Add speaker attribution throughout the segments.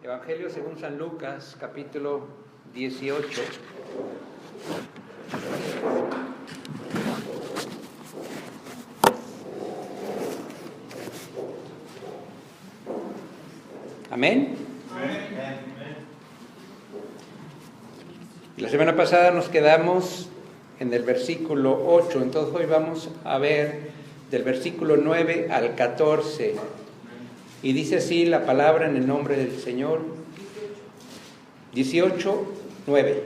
Speaker 1: Evangelio según San Lucas, capítulo 18. Amén. La semana pasada nos quedamos en el versículo 8, entonces hoy vamos a ver del versículo 9 al 14. Y dice así la palabra en el nombre del Señor. 18, 9.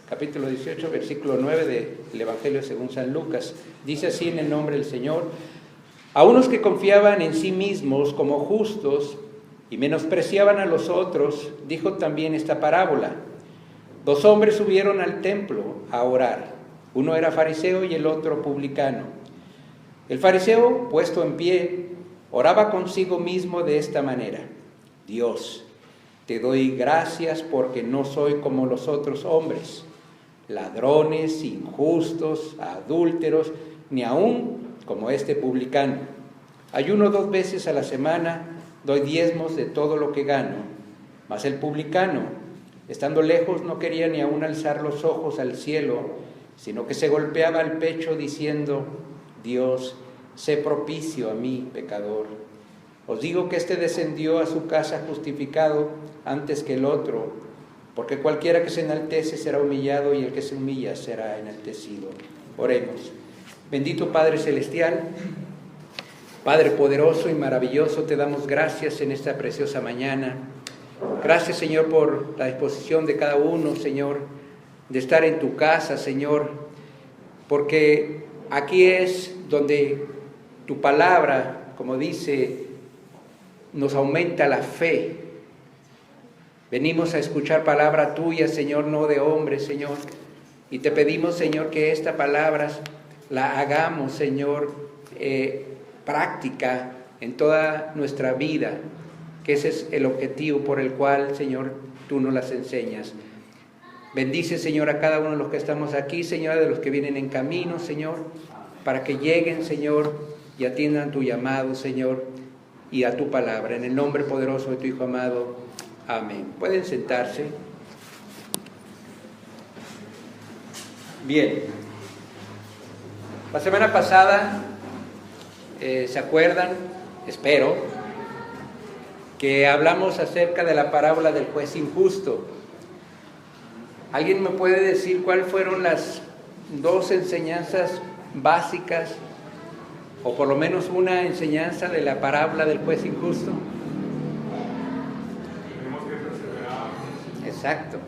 Speaker 1: Capítulo 18, versículo 9 del Evangelio según San Lucas. Dice así en el nombre del Señor: a unos que confiaban en sí mismos como justos y menospreciaban a los otros, dijo también esta parábola. Dos hombres subieron al templo a orar. Uno era fariseo y el otro publicano. El fariseo, puesto en pie, oraba consigo mismo de esta manera: Dios, te doy gracias porque no soy como los otros hombres, ladrones, injustos, adúlteros, ni aun como este publicano. Ayuno 2 veces a la semana, doy diezmos de todo lo que gano. Mas el publicano, estando lejos, no quería ni aun alzar los ojos al cielo, sino que se golpeaba el pecho diciendo: Dios, sé propicio a mí, pecador. Os digo que éste descendió a su casa justificado antes que el otro, porque cualquiera que se enaltece será humillado, y el que se humilla será enaltecido. Oremos. Bendito Padre Celestial, Padre poderoso y maravilloso, te damos gracias en esta preciosa mañana. Gracias, Señor, por la disposición de cada uno, Señor, de estar en tu casa, Señor, porque aquí es donde tu palabra, como dice, nos aumenta la fe. Venimos a escuchar palabra tuya, Señor, no de hombres, Señor. Y te pedimos, Señor, que esta palabra la hagamos, Señor, práctica en toda nuestra vida, que ese es el objetivo por el cual, Señor, tú nos las enseñas. Bendice, Señor, a cada uno de los que estamos aquí, Señor, de los que vienen en camino, Señor, para que lleguen, Señor, y atiendan tu llamado, Señor, y a tu palabra. En el nombre poderoso de tu Hijo amado. Amén. Pueden sentarse. Bien. La semana pasada, ¿se acuerdan? Espero que hablamos acerca de la parábola del juez injusto. ¿Alguien me puede decir cuáles fueron las 2 enseñanzas básicas, o por lo menos una enseñanza de la parábola del juez injusto? Exacto.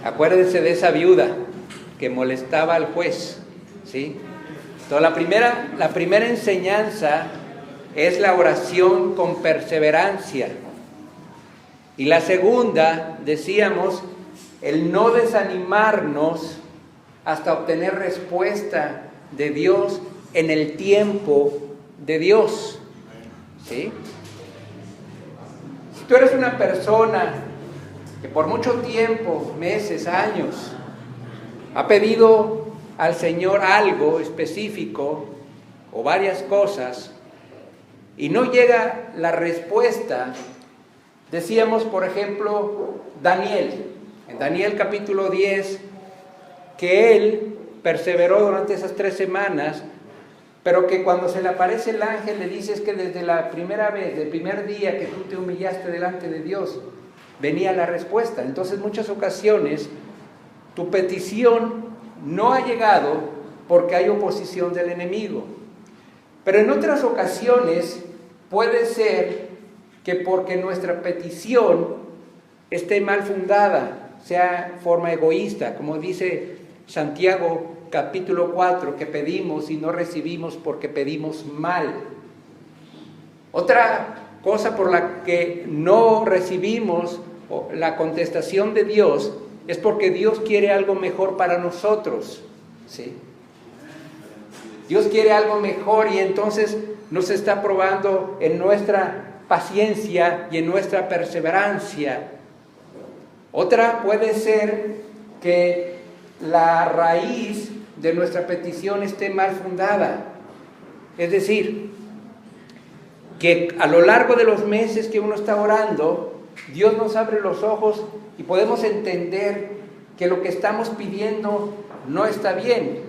Speaker 1: Acuérdense de esa viuda que molestaba al juez, ¿sí? Entonces la primera enseñanza es la oración con perseverancia. Y la segunda, decíamos, el no desanimarnos hasta obtener respuesta de Dios en el tiempo de Dios, ¿sí? Si tú eres una persona que por mucho tiempo, meses, años, ha pedido al Señor algo específico o varias cosas y no llega la respuesta, decíamos, por ejemplo, Daniel, en Daniel capítulo 10, que él perseveró durante esas 3 semanas, pero que cuando se le aparece el ángel le dice es que desde la primera vez, del primer día que tú te humillaste delante de Dios, venía la respuesta. Entonces, en muchas ocasiones, tu petición no ha llegado porque hay oposición del enemigo. Pero en otras ocasiones puede ser que porque nuestra petición esté mal fundada, sea forma egoísta, como dice Santiago capítulo 4, que pedimos y no recibimos porque pedimos mal. Otra cosa por la que no recibimos la contestación de Dios es porque Dios quiere algo mejor para nosotros, ¿sí? Dios quiere algo mejor y entonces nos está probando en nuestra paciencia y en nuestra perseverancia. Otra puede ser que la raíz de nuestra petición esté mal fundada. Es decir, que a lo largo de los meses que uno está orando, Dios nos abre los ojos y podemos entender que lo que estamos pidiendo no está bien.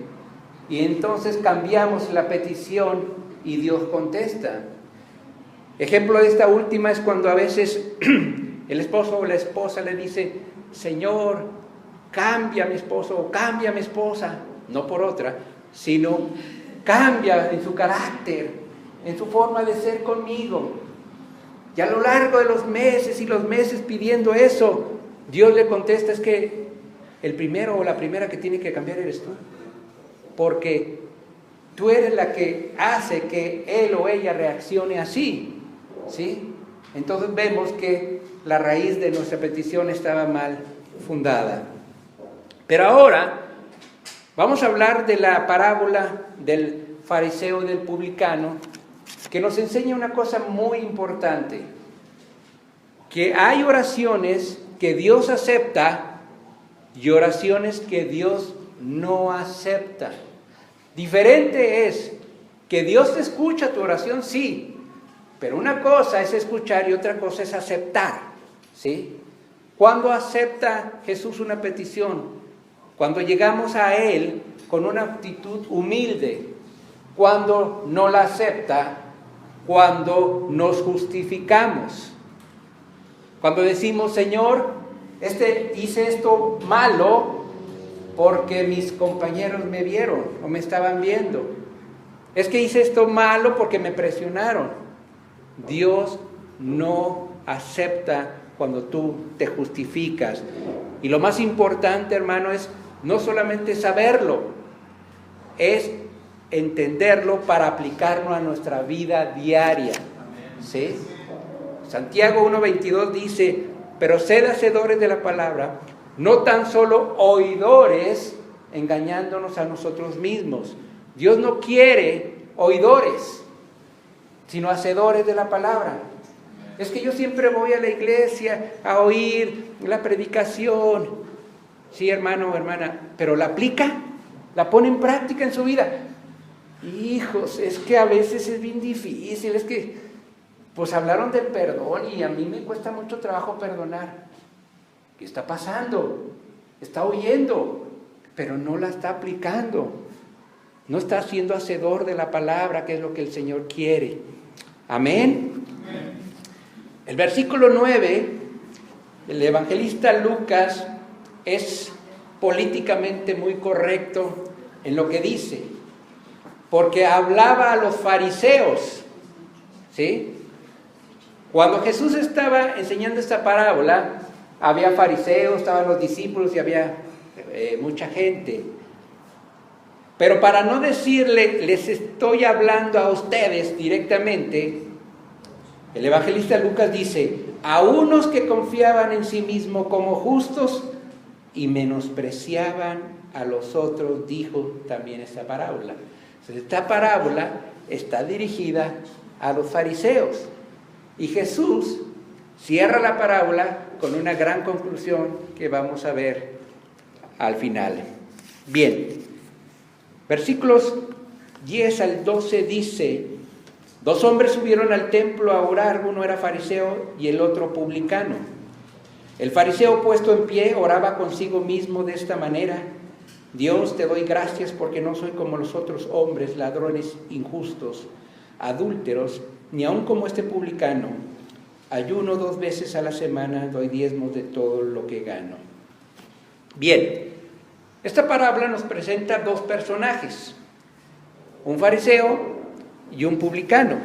Speaker 1: Y entonces cambiamos la petición y Dios contesta. Ejemplo de esta última es cuando a veces el esposo o la esposa le dice: Señor, cambia a mi esposo o cambia a mi esposa, no por otra, sino cambia en su carácter, en su forma de ser conmigo. Y a lo largo de los meses y los meses pidiendo eso, Dios le contesta: es que el primero o la primera que tiene que cambiar eres tú, porque tú eres la que hace que él o ella reaccione así, ¿sí? Entonces vemos que la raíz de nuestra petición estaba mal fundada. Pero ahora vamos a hablar de la parábola del fariseo y del publicano, que nos enseña una cosa muy importante, que hay oraciones que Dios acepta y oraciones que Dios no acepta. Diferente es que Dios te escucha tu oración, sí, pero una cosa es escuchar y otra cosa es aceptar, ¿sí? ¿Cuándo acepta Jesús una petición? Cuando llegamos a Él con una actitud humilde. Cuando no la acepta, cuando nos justificamos. Cuando decimos: Señor, hice esto malo porque mis compañeros me vieron o me estaban viendo. Es que hice esto malo porque me presionaron. Dios no acepta cuando tú te justificas. Y lo más importante, hermano, es no solamente saberlo, es entenderlo para aplicarlo a nuestra vida diaria, ¿sí? Santiago 1:22 dice: pero sed hacedores de la palabra, no tan solo oidores, engañándonos a nosotros mismos. Dios no quiere oidores, sino hacedores de la palabra. Es que yo siempre voy a la iglesia a oír la predicación. Sí, hermano o hermana, pero ¿la aplica? ¿La pone en práctica en su vida? Hijos, es que a veces es bien difícil, es que pues hablaron del perdón y a mí me cuesta mucho trabajo perdonar. ¿Qué está pasando? Está oyendo, pero no la está aplicando. No está siendo hacedor de la palabra, que es lo que el Señor quiere. Amén. El versículo 9, el evangelista Lucas es políticamente muy correcto en lo que dice, porque hablaba a los fariseos, ¿sí? Cuando Jesús estaba enseñando esta parábola, había fariseos, estaban los discípulos y había mucha gente. Pero para no decirle, les estoy hablando a ustedes directamente, el evangelista Lucas dice: a unos que confiaban en sí mismos como justos y menospreciaban a los otros, dijo también esta parábola. Entonces, esta parábola está dirigida a los fariseos. Y Jesús cierra la parábola con una gran conclusión que vamos a ver al final. Bien, versículos 10 al 12 dice: 2 hombres subieron al templo a orar, uno era fariseo y el otro publicano. El fariseo, puesto en pie, oraba consigo mismo de esta manera: Dios, te doy gracias porque no soy como los otros hombres, ladrones, injustos, adúlteros, ni aun como este publicano. Ayuno 2 veces a la semana, doy diezmos de todo lo que gano. Bien, esta parábola nos presenta 2 personajes, un fariseo y un publicano.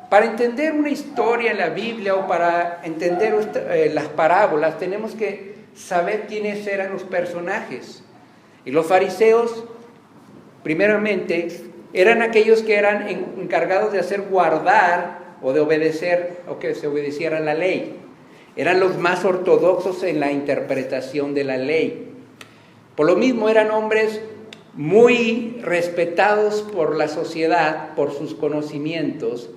Speaker 1: Para entender una historia en la Biblia o para entender las parábolas, tenemos que saber quiénes eran los personajes. Y los fariseos, primeramente, eran aquellos que eran encargados de hacer guardar o de obedecer, o que se obedeciera la ley. Eran los más ortodoxos en la interpretación de la ley. Por lo mismo eran hombres muy respetados por la sociedad, por sus conocimientos,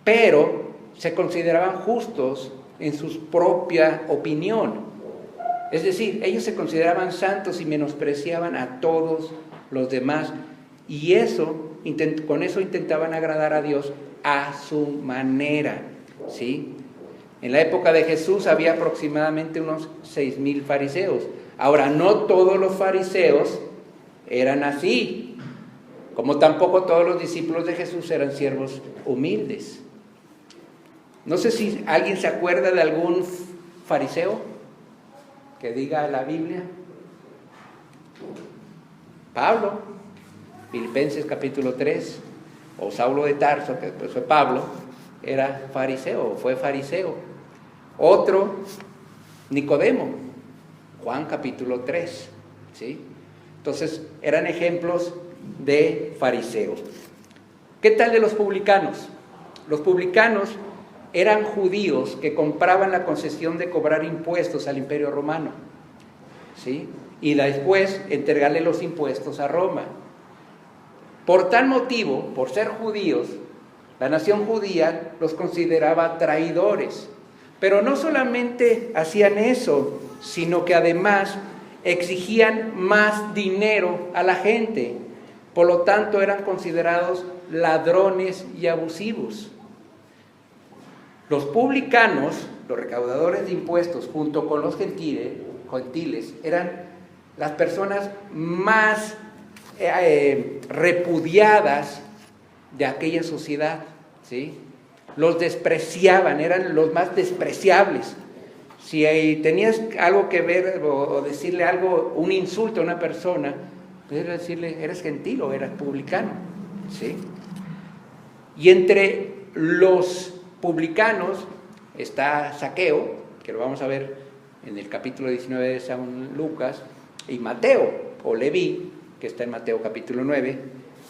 Speaker 1: pero se consideraban justos en su propia opinión. Es decir, ellos se consideraban santos y menospreciaban a todos los demás, y con eso intentaban agradar a Dios a su manera, ¿sí? En la época de Jesús había aproximadamente unos 6,000 fariseos. Ahora, no todos los fariseos eran así, como tampoco todos los discípulos de Jesús eran siervos humildes. No sé si alguien se acuerda de algún fariseo que diga la Biblia. Pablo, Filipenses capítulo 3, o Saulo de Tarso, que después fue Pablo, era fariseo, fue fariseo. Otro, Nicodemo, Juan capítulo 3, ¿sí? Entonces, eran ejemplos de fariseos. ¿Qué tal de los publicanos? Los publicanos eran judíos que compraban la concesión de cobrar impuestos al Imperio Romano, ¿sí? Y después entregarle los impuestos a Roma. Por tal motivo, por ser judíos, la nación judía los consideraba traidores. Pero no solamente hacían eso, sino que además exigían más dinero a la gente. Por lo tanto, eran considerados ladrones y abusivos. Los publicanos, los recaudadores de impuestos, junto con los gentiles, eran las personas más repudiadas de aquella sociedad, ¿sí? Los despreciaban, eran los más despreciables. Si tenías algo que ver o decirle algo, un insulto a una persona, pues era decirle, eres gentil o eras publicano, ¿sí? Y entre los publicanos está Zaqueo, que lo vamos a ver en el capítulo 19 de San Lucas, y Mateo, o Leví, que está en Mateo capítulo 9,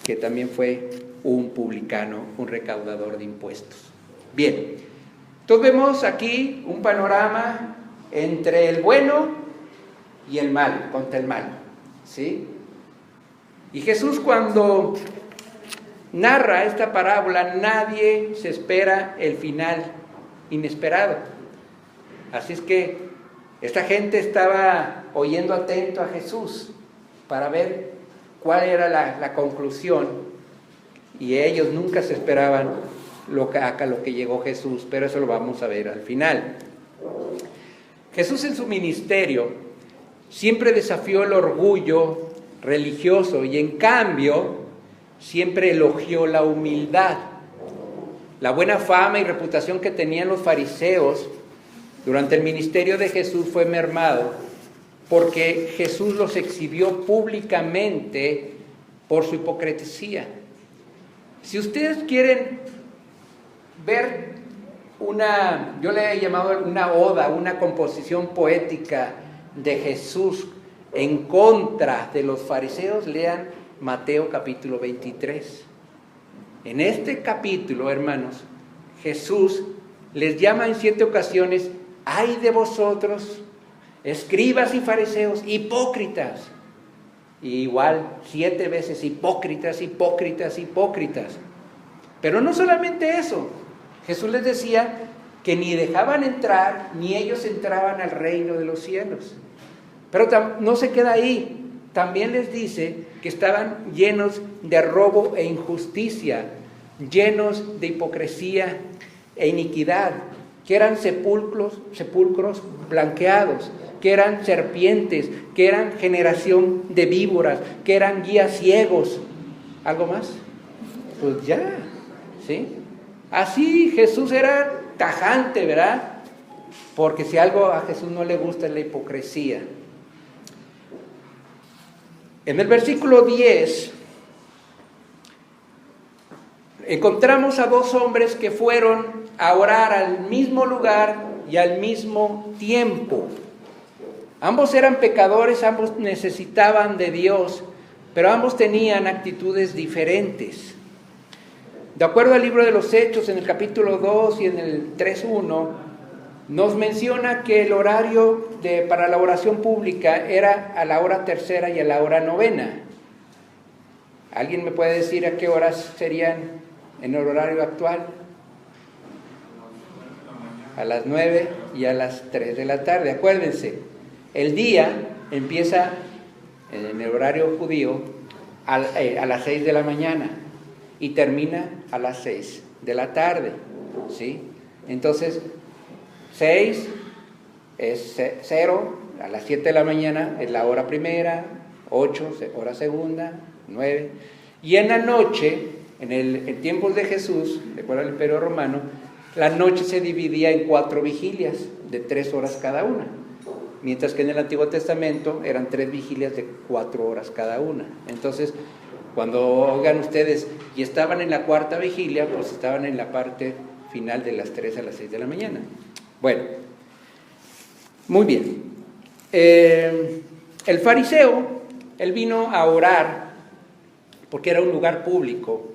Speaker 1: que también fue un publicano, un recaudador de impuestos. Bien, entonces vemos aquí un panorama entre el bueno y el malo, contra el malo, ¿sí? Y Jesús, cuando narra esta parábola, nadie se espera el final inesperado. Así es que esta gente estaba oyendo atento a Jesús para ver cuál era la conclusión, y ellos nunca se esperaban a lo que llegó Jesús, pero eso lo vamos a ver al final. Jesús en su ministerio siempre desafió el orgullo religioso y en cambio siempre elogió la humildad. La buena fama y reputación que tenían los fariseos durante el ministerio de Jesús fue mermado porque Jesús los exhibió públicamente por su hipocresía. Si ustedes quieren ver yo le he llamado una oda, una composición poética de Jesús en contra de los fariseos, lean Mateo capítulo 23. En este capítulo, hermanos, Jesús les llama en 7 ocasiones: ¡ay de vosotros, escribas y fariseos, hipócritas! Y igual 7 veces: hipócritas, hipócritas, hipócritas. Pero no solamente eso, Jesús les decía que ni dejaban entrar, ni ellos entraban al reino de los cielos. Pero no se queda ahí, también les dice que estaban llenos de robo e injusticia, llenos de hipocresía e iniquidad, que eran sepulcros blanqueados, que eran serpientes, que eran generación de víboras, que eran guías ciegos. ¿Algo más? Pues ya, ¿sí? Así Jesús era tajante, ¿verdad? Porque si algo a Jesús no le gusta es la hipocresía. En el versículo 10 encontramos a 2 hombres que fueron a orar al mismo lugar y al mismo tiempo. Ambos eran pecadores, ambos necesitaban de Dios, pero ambos tenían actitudes diferentes. De acuerdo al libro de los Hechos, en el capítulo 2 y en el 3:1, nos menciona que el horario para la oración pública era a la hora 3 y a la hora 9. ¿Alguien me puede decir a qué horas serían en el horario actual? A las 9 y a las 3 de la tarde. Acuérdense, el día empieza en el horario judío a las 6 de la mañana y termina a las 6 de la tarde, ¿sí? Entonces, 6 es 0, a las 7 de la mañana es la hora primera, 8, hora segunda, 9. Y en la noche, en tiempos de Jesús, de acuerdo al Imperio Romano, la noche se dividía en 4 vigilias de 3 horas cada una. Mientras que en el Antiguo Testamento eran 3 vigilias de 4 horas cada una. Entonces, cuando oigan ustedes, y estaban en la 4ª vigilia, pues estaban en la parte final de las 3 a las 6 de la mañana. Bueno, muy bien. El fariseo, él vino a orar porque era un lugar público,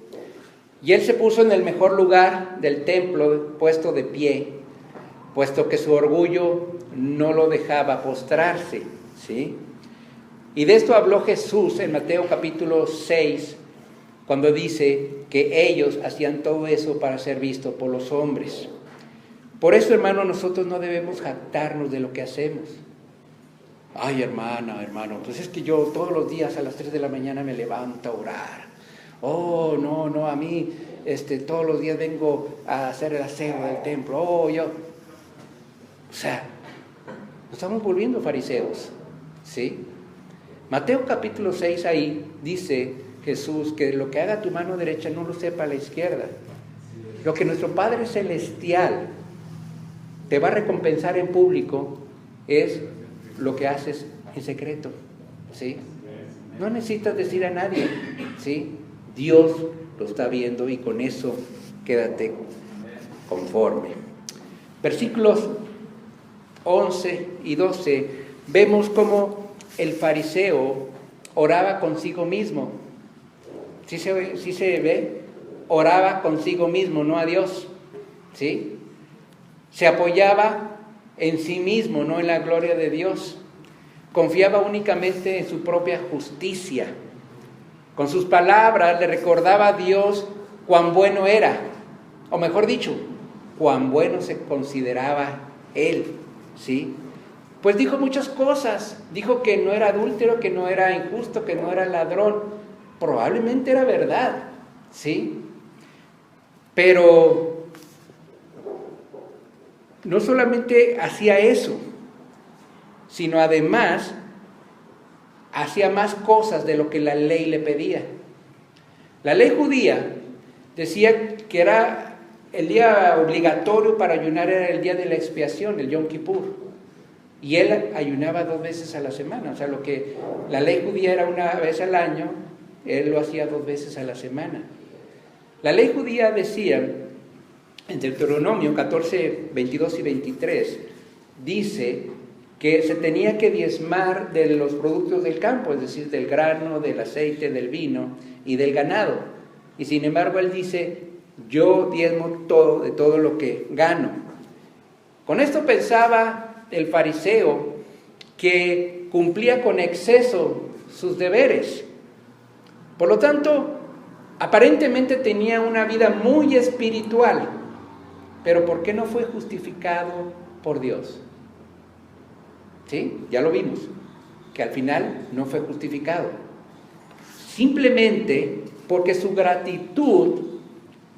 Speaker 1: y él se puso en el mejor lugar del templo, puesto de pie, puesto que su orgullo no lo dejaba postrarse, ¿sí? Y de esto habló Jesús en Mateo capítulo 6, cuando dice que ellos hacían todo eso para ser visto por los hombres. Por eso, hermano, nosotros no debemos jactarnos de lo que hacemos. Ay, hermano, pues es que yo todos los días a las 3 de la mañana me levanto a orar. Oh, no, a mí todos los días vengo a hacer el aseo del templo. O sea, nos estamos volviendo fariseos, ¿sí? Mateo capítulo 6, ahí dice Jesús que lo que haga tu mano derecha no lo sepa la izquierda. Lo que nuestro Padre Celestial te va a recompensar en público es lo que haces en secreto, ¿sí? No necesitas decir a nadie, ¿sí? Dios lo está viendo y con eso quédate conforme. Versículos 11 y 12, vemos cómo el fariseo oraba consigo mismo. ¿Sí se ve? Oraba consigo mismo, no a Dios, ¿sí? Se apoyaba en sí mismo, no en la gloria de Dios. Confiaba únicamente en su propia justicia. Con sus palabras le recordaba a Dios cuán bueno era, o mejor dicho, cuán bueno se consideraba él, ¿sí? Pues dijo muchas cosas. Dijo que no era adúltero, que no era injusto, que no era ladrón. Probablemente era verdad, ¿sí? Pero no solamente hacía eso, sino además hacía más cosas de lo que la ley le pedía. La ley judía decía que era el día obligatorio para ayunar, era el día de la expiación, el Yom Kippur. Y él ayunaba 2 veces a la semana. O sea, lo que la ley judía era una vez al año, él lo hacía 2 veces a la semana. La ley judía decía, en Deuteronomio 14, 22 y 23, dice que se tenía que diezmar de los productos del campo, es decir, del grano, del aceite, del vino y del ganado. Y sin embargo él dice, yo diezmo todo, de todo lo que gano. Con esto pensaba el fariseo que cumplía con exceso sus deberes. Por lo tanto, aparentemente tenía una vida muy espiritual, pero ¿por qué no fue justificado por Dios? ¿Sí? Ya lo vimos, que al final no fue justificado. Simplemente porque su gratitud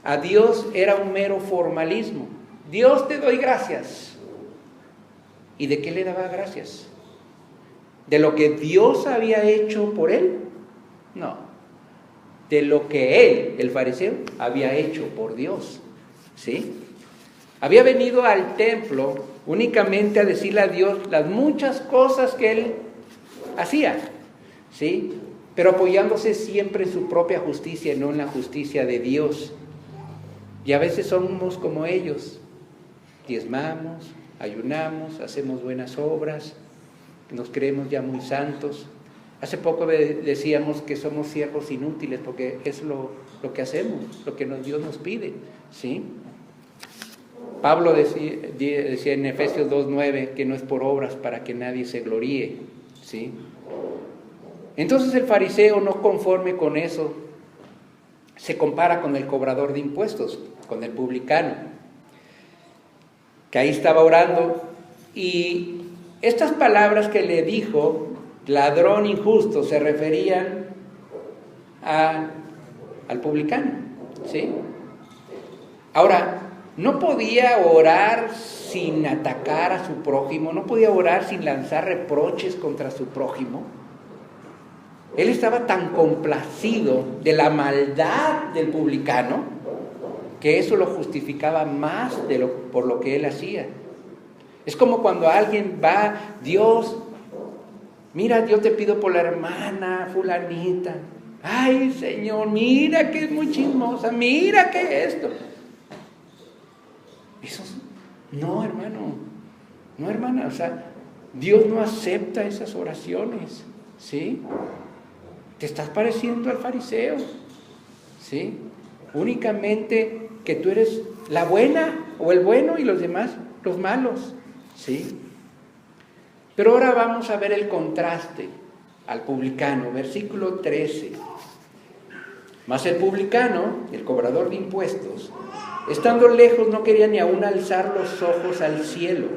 Speaker 1: a Dios era un mero formalismo. Dios, te doy gracias. ¿Y de qué le daba gracias? ¿De lo que Dios había hecho por él? No. De lo que él, el fariseo, había hecho por Dios. ¿Sí? Había venido al templo únicamente a decirle a Dios las muchas cosas que él hacía, ¿sí? Pero apoyándose siempre en su propia justicia, no en la justicia de Dios. Y a veces somos como ellos, diezmamos, ayunamos, hacemos buenas obras, nos creemos ya muy santos. Hace poco decíamos que somos siervos inútiles porque es lo que hacemos, lo que Dios nos pide, ¿sí? Pablo decía en Efesios 2:9 que no es por obras para que nadie se gloríe, ¿sí? Entonces el fariseo, no conforme con eso, se compara con el cobrador de impuestos, con el publicano, que ahí estaba orando, y estas palabras que le dijo, ladrón injusto, se referían al publicano, ¿sí? Ahora, no podía orar sin atacar a su prójimo, no podía orar sin lanzar reproches contra su prójimo. Él estaba tan complacido de la maldad del publicano que eso lo justificaba más por lo que él hacía. Es como cuando alguien va, Dios, mira, yo te pido por la hermana fulanita. Ay, Señor, mira que es muy chismosa, mira que esto. Eso no, hermano, no, hermana, o sea, Dios no acepta esas oraciones, ¿sí? Te estás pareciendo al fariseo, ¿sí? Únicamente que tú eres la buena o el bueno y los demás los malos, ¿sí? Pero ahora vamos a ver el contraste al publicano, versículo 13. Mas el publicano, el cobrador de impuestos, estando lejos no quería ni aún alzar los ojos al cielo,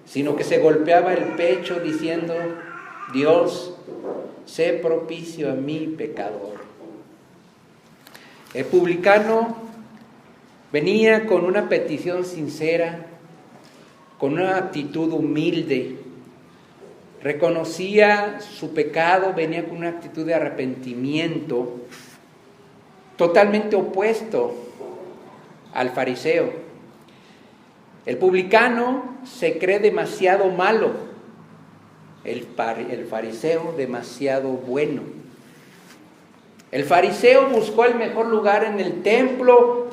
Speaker 1: sino que se golpeaba el pecho diciendo: Dios, sé propicio a mí, pecador. El publicano venía con una petición sincera, con una actitud humilde, reconocía su pecado, venía con una actitud de arrepentimiento, totalmente opuesto al fariseo. El publicano se cree demasiado malo, el fariseo demasiado bueno. El fariseo buscó el mejor lugar en el templo,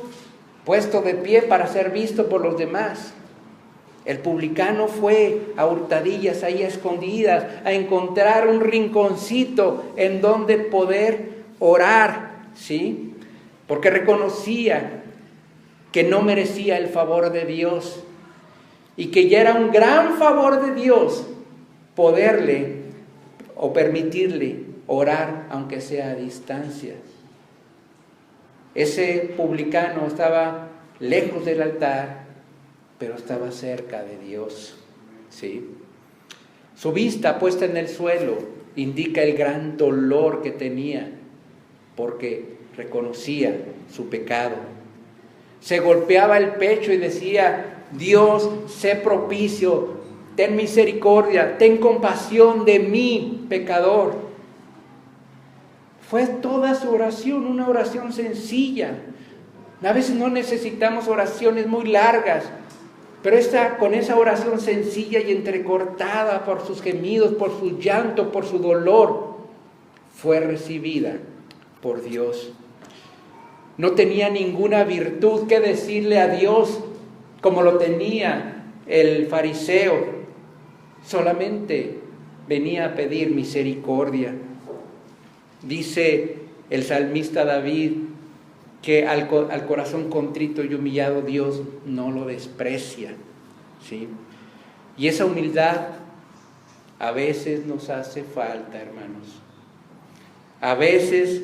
Speaker 1: puesto de pie para ser visto por los demás. El publicano fue a hurtadillas, ahí a escondidas, a encontrar un rinconcito en donde poder orar, ¿sí? Porque reconocía que no merecía el favor de Dios y que ya era un gran favor de Dios poderle o permitirle orar aunque sea a distancia. Ese publicano estaba lejos del altar, pero estaba cerca de Dios, ¿sí? Su vista puesta en el suelo indica el gran dolor que tenía, porque reconocía su pecado. Se golpeaba el pecho y decía: Dios, sé propicio, ten misericordia, ten compasión de mí, pecador. Fue toda su oración, una oración sencilla. A veces no necesitamos oraciones muy largas, pero con esa oración sencilla y entrecortada por sus gemidos, por su llanto, por su dolor, fue recibida por Dios. No tenía ninguna virtud que decirle a Dios como lo tenía el fariseo. Solamente venía a pedir misericordia. Dice el salmista David que al corazón contrito y humillado Dios no lo desprecia, ¿sí? Y esa humildad a veces nos hace falta, hermanos. A veces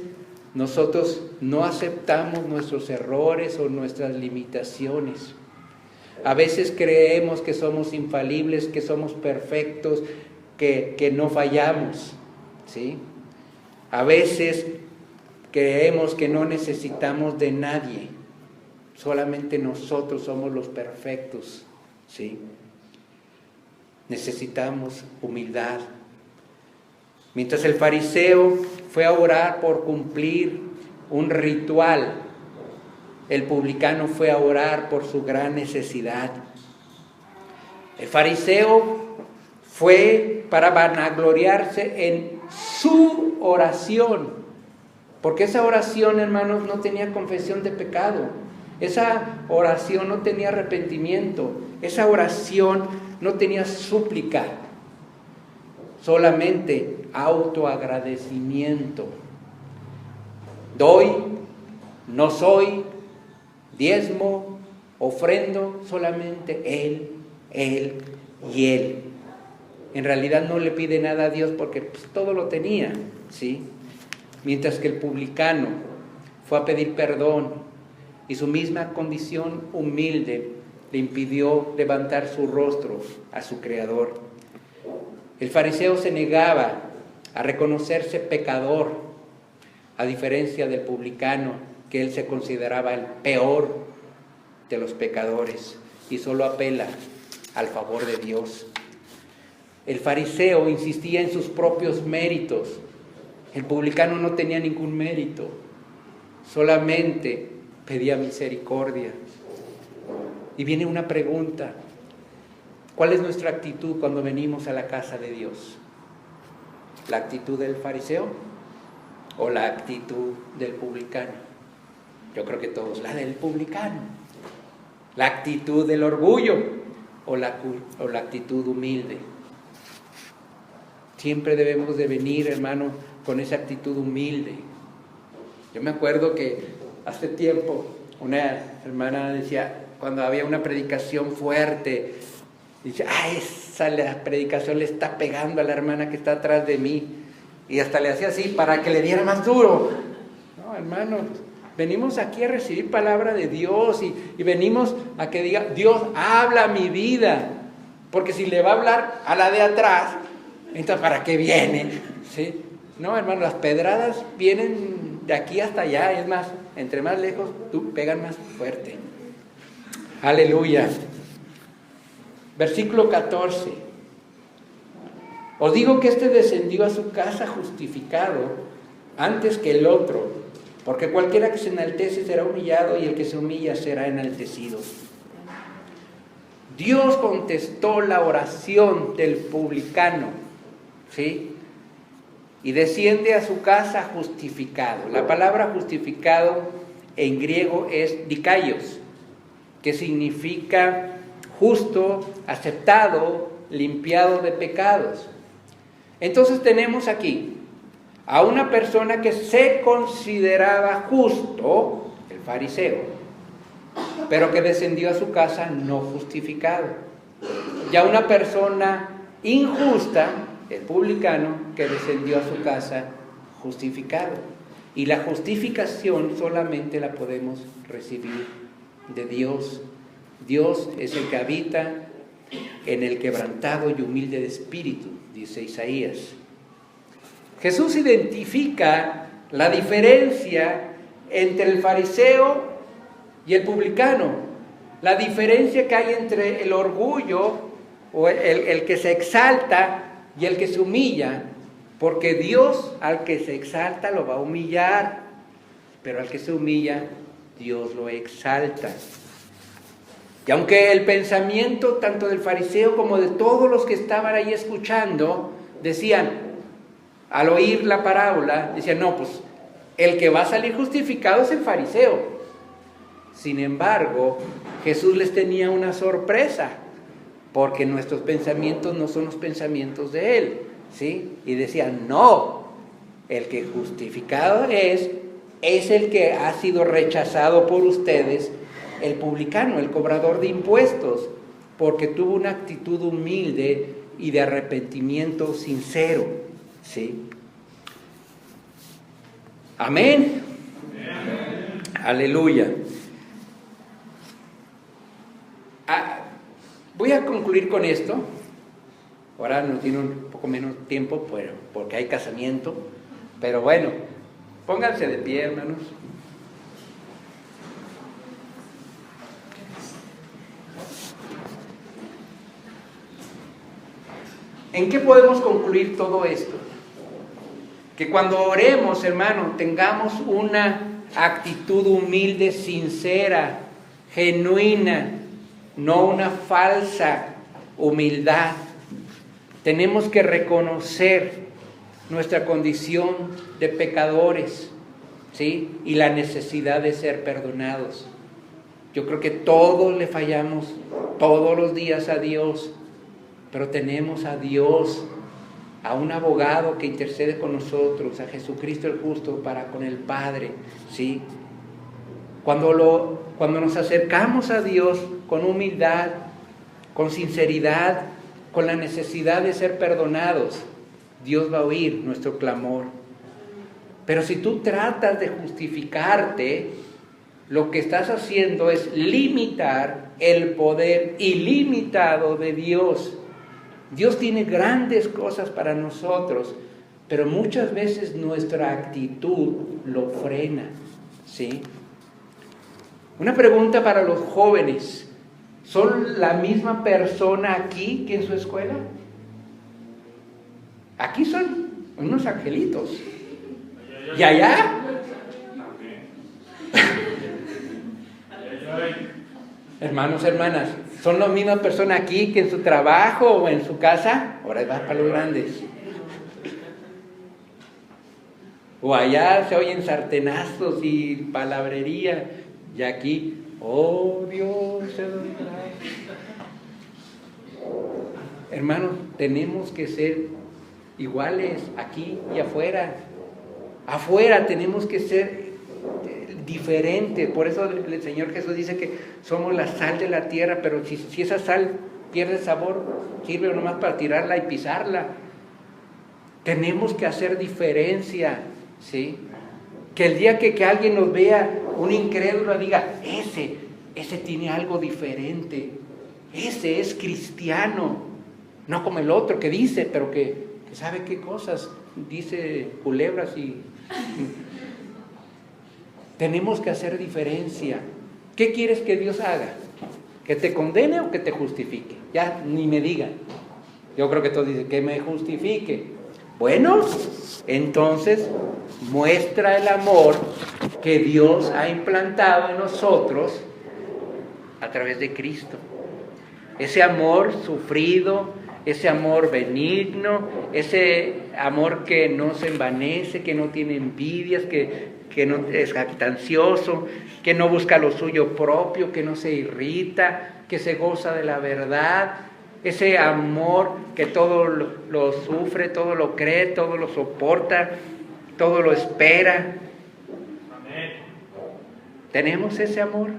Speaker 1: nosotros no aceptamos nuestros errores o nuestras limitaciones. A veces creemos que somos infalibles, que somos perfectos, que no fallamos, ¿sí? A veces creemos que no necesitamos de nadie, solamente nosotros somos los perfectos, ¿sí? Necesitamos humildad. Mientras el fariseo fue a orar por cumplir un ritual, el publicano fue a orar por su gran necesidad. El fariseo fue para vanagloriarse en su oración, porque esa oración, hermanos, no tenía confesión de pecado, esa oración no tenía arrepentimiento, esa oración no tenía súplica, solamente autoagradecimiento. Doy, no soy, diezmo, ofrendo, solamente Él y Él. En realidad no le pide nada a Dios porque todo lo tenía, ¿sí? Mientras que el publicano fue a pedir perdón y su misma condición humilde le impidió levantar su rostro a su Creador. El fariseo se negaba a reconocerse pecador, a diferencia del publicano que él se consideraba el peor de los pecadores y solo apela al favor de Dios. El fariseo insistía en sus propios méritos. El publicano no tenía ningún mérito, solamente pedía misericordia. Y viene una pregunta: ¿cuál es nuestra actitud cuando venimos a la casa de Dios? ¿La actitud del fariseo o la actitud del publicano? Yo creo que todos, la del publicano. ¿La actitud del orgullo o la actitud humilde? Siempre debemos de venir, hermano, con esa actitud humilde. Yo me acuerdo que hace tiempo una hermana decía, cuando había una predicación fuerte, dice, la predicación le está pegando a la hermana que está atrás de mí. Y hasta le hacía así para que le diera más duro. No, hermano, venimos aquí a recibir palabra de Dios y venimos a que diga, Dios habla mi vida. Porque si le va a hablar a la de atrás, entonces ¿para qué viene? ¿Sí? No, hermano, las pedradas vienen de aquí hasta allá. Es más, entre más lejos, tú pegan más fuerte. Aleluya. Versículo 14. Os digo que este descendió a su casa justificado antes que el otro, porque cualquiera que se enaltece será humillado y el que se humilla será enaltecido. Dios contestó la oración del publicano, ¿sí? Y desciende a su casa justificado. La palabra justificado en griego es dikaios, que significa justo, aceptado, limpiado de pecados. Entonces tenemos aquí a una persona que se consideraba justo, el fariseo, pero que descendió a su casa no justificado. Y a una persona injusta, el publicano, que descendió a su casa justificado. Y la justificación solamente la podemos recibir de Dios. Dios es el que habita en el quebrantado y humilde de espíritu, dice Isaías. Jesús identifica la diferencia entre el fariseo y el publicano, la diferencia que hay entre el orgullo o el que se exalta y el que se humilla, porque Dios al que se exalta lo va a humillar, pero al que se humilla Dios lo exalta. Y aunque el pensamiento tanto del fariseo como de todos los que estaban ahí escuchando decían, al oír la parábola, decían, no, pues el que va a salir justificado es el fariseo. Sin embargo, Jesús les tenía una sorpresa, porque nuestros pensamientos no son los pensamientos de Él, ¿sí? Y decían, no, el que justificado es el que ha sido rechazado por ustedes, el publicano, el cobrador de impuestos, porque tuvo una actitud humilde y de arrepentimiento sincero, ¿sí? Amén. Aleluya. Voy a concluir con esto. Ahora nos tiene un poco menos tiempo porque hay casamiento, pero bueno, pónganse de pie, hermanos. ¿En qué podemos concluir todo esto? Que cuando oremos, hermano, tengamos una actitud humilde, sincera, genuina, no una falsa humildad. Tenemos que reconocer nuestra condición de pecadores, ¿sí? Y la necesidad de ser perdonados. Yo creo que todos le fallamos todos los días a Dios, pero tenemos a Dios, a un abogado que intercede con nosotros, a Jesucristo el justo para con el Padre, ¿sí? Cuando nos acercamos a Dios con humildad, con sinceridad, con la necesidad de ser perdonados, Dios va a oír nuestro clamor. Pero si tú tratas de justificarte, lo que estás haciendo es limitar el poder ilimitado de Dios. Dios tiene grandes cosas para nosotros, pero muchas veces nuestra actitud lo frena, ¿sí? Una pregunta para los jóvenes. ¿Son la misma persona aquí que en su escuela? Aquí son unos angelitos. ¿Y allá? Hermanos, hermanas, ¿son la misma persona aquí que en su trabajo o en su casa? Ahora va para los grandes. O allá se oyen sartenazos y palabrería. Y aquí, oh Dios, se lo dirá. Hermanos, tenemos que ser iguales aquí y afuera. Afuera tenemos que ser diferentes. Por eso el Señor Jesús dice que somos la sal de la tierra, pero si esa sal pierde sabor, sirve nomás para tirarla y pisarla. Tenemos que hacer diferencia, ¿sí? Que el día que alguien nos vea, un incrédulo, diga, ese tiene algo diferente, ese es cristiano, no como el otro que dice, pero que sabe qué cosas, dice culebras y... Tenemos que hacer diferencia. ¿Qué quieres que Dios haga? ¿Que te condene o que te justifique? Ya ni me digan. Yo creo que todos dicen que me justifique. Bueno, entonces muestra el amor que Dios ha implantado en nosotros a través de Cristo. Ese amor sufrido, ese amor benigno, ese amor que no se envanece, que no tiene envidias, que no es jactancioso, que no busca lo suyo propio, que no se irrita, que se goza de la verdad. Ese amor que todo lo sufre, todo lo cree, todo lo soporta, todo lo espera. Amén. ¿Tenemos ese amor?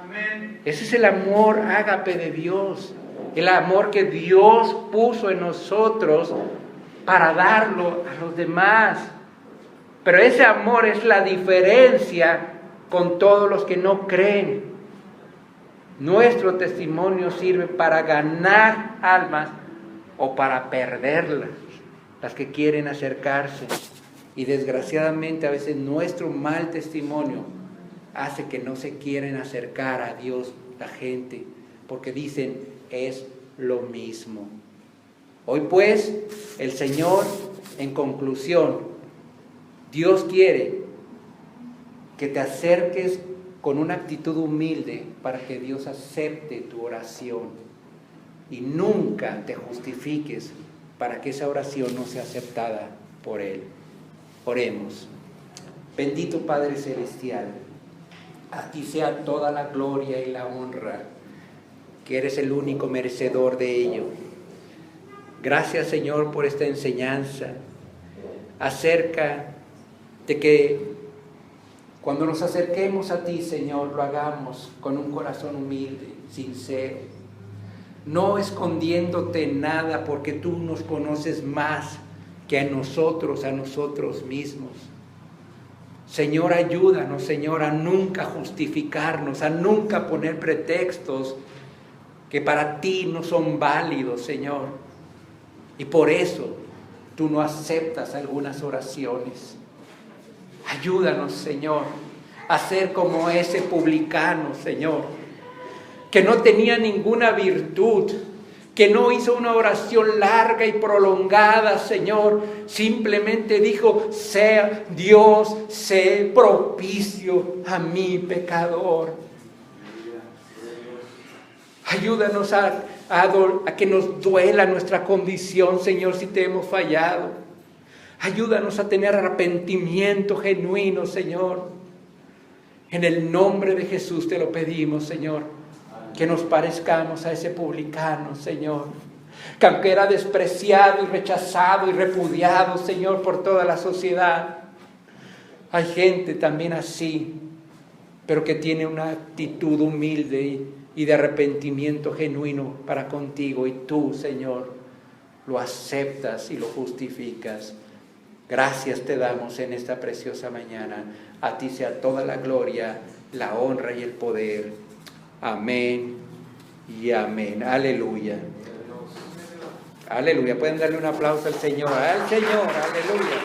Speaker 1: Amén. Ese es el amor ágape de Dios, el amor que Dios puso en nosotros para darlo a los demás. Pero ese amor es la diferencia con todos los que no creen. Nuestro testimonio sirve para ganar almas o para perderlas, las que quieren acercarse. Y desgraciadamente a veces nuestro mal testimonio hace que no se quieren acercar a Dios la gente, porque dicen es lo mismo. Hoy pues el Señor, en conclusión, Dios quiere que te acerques con una actitud humilde para que Dios acepte tu oración y nunca te justifiques para que esa oración no sea aceptada por Él. Oremos. Bendito Padre Celestial, a ti sea toda la gloria y la honra, que eres el único merecedor de ello. Gracias, Señor, por esta enseñanza acerca de que cuando nos acerquemos a ti, Señor, lo hagamos con un corazón humilde, sincero, no escondiéndote nada, porque tú nos conoces más que a nosotros mismos. Señor, ayúdanos, Señor, a nunca justificarnos, a nunca poner pretextos que para ti no son válidos, Señor. Y por eso tú no aceptas algunas oraciones. Ayúdanos, Señor, a ser como ese publicano, Señor, que no tenía ninguna virtud, que no hizo una oración larga y prolongada, Señor, simplemente dijo, sea Dios, sé propicio a mi pecador. Ayúdanos a que nos duela nuestra condición, Señor, si te hemos fallado. Ayúdanos a tener arrepentimiento genuino, Señor. En el nombre de Jesús te lo pedimos, Señor. Que nos parezcamos a ese publicano, Señor. Que aunque era despreciado y rechazado y repudiado, Señor, por toda la sociedad, hay gente también así, pero que tiene una actitud humilde y de arrepentimiento genuino para contigo. Y tú, Señor, lo aceptas y lo justificas. Gracias te damos en esta preciosa mañana. A ti sea toda la gloria, la honra y el poder. Amén y amén. Aleluya. Aleluya. Pueden darle un aplauso al Señor. Al Señor. Aleluya.